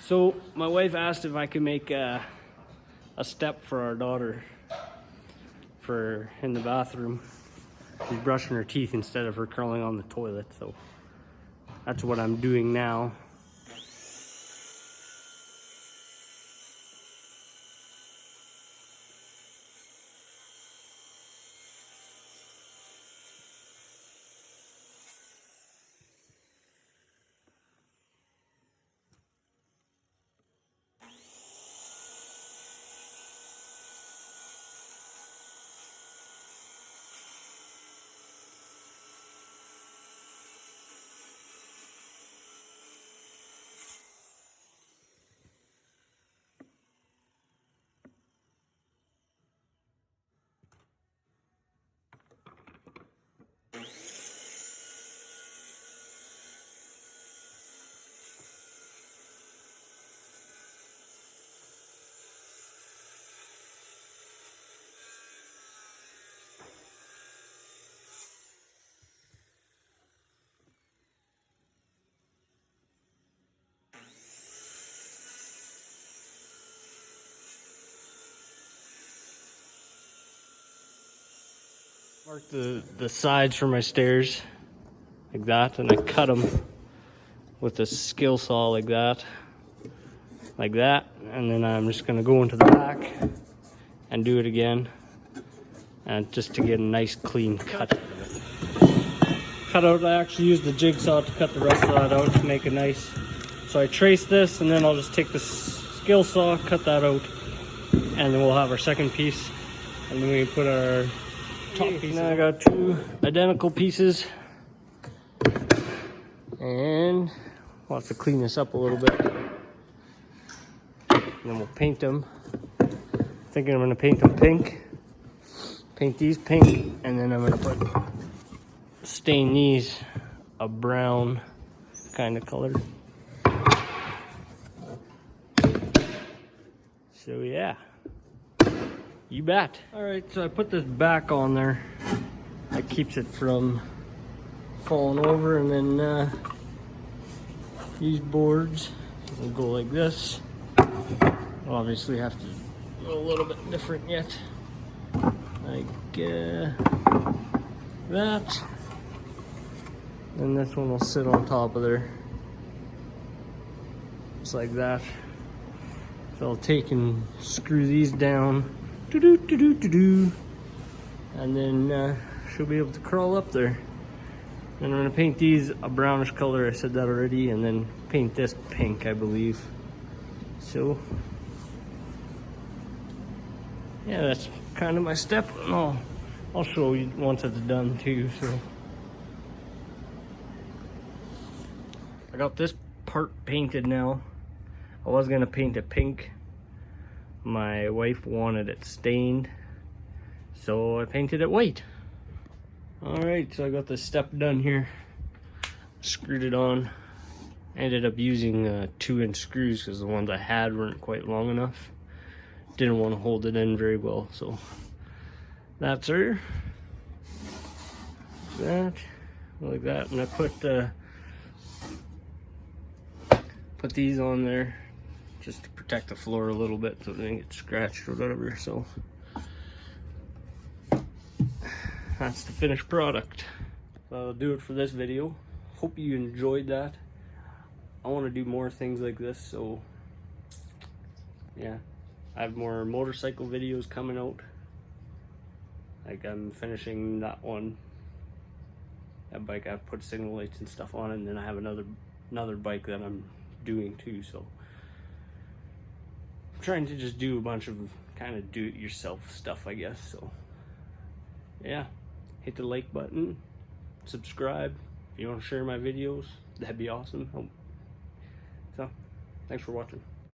So my wife asked if I could make a step for our daughter for in the bathroom. She's brushing her teeth instead of her curling on the toilet, so that's what I'm doing now. Mark the sides for my stairs like that, and I cut them with a skill saw like that, and then I'm just gonna go into the back and do it again, and just to get a nice clean cut out. I actually used the jigsaw to cut the rest of that out to make it nice. So I trace this, and then I'll just take the skill saw, cut that out, and then we'll have our second piece, and then we can put our top piece. Now I got two identical pieces, and we'll have to clean this up a little bit, and then we'll paint them. Thinking I'm going to paint them pink, paint these pink, and then I'm going to stain these a brown kind of color. So yeah, you bet. All right, so I put this back on there. That keeps it from falling over, and then these boards will go like this. I'll obviously have to go a little bit different yet, like that. And this one will sit on top of there, just like that. So I'll take and screw these down, and then she'll be able to crawl up there. And I'm gonna paint these a brownish color, I said that already, and then paint this pink, I believe. So, yeah, that's kind of my step. And I'll show you once it's done too, so. I got this part painted now. I was gonna paint it pink. My wife wanted it stained, so I painted it white. All right, so I got this step done here. Screwed it on. I ended up using 2-inch screws because the ones I had weren't quite long enough. Didn't want to hold it in very well, so that's her. That, like that, and I put these on there just to protect the floor a little bit so it doesn't get scratched or whatever. So that's the finished product. That'll do it for this video. Hope you enjoyed that. I want to do more things like this, so yeah, I have more motorcycle videos coming out. Like I'm finishing that one. That bike, I've put signal lights and stuff on it, and then I have another bike that I'm doing too, so I'm trying to just do a bunch of kind of do-it-yourself stuff, I guess. So yeah, hit the like button, subscribe if you want to share my videos, that'd be awesome. So thanks for watching.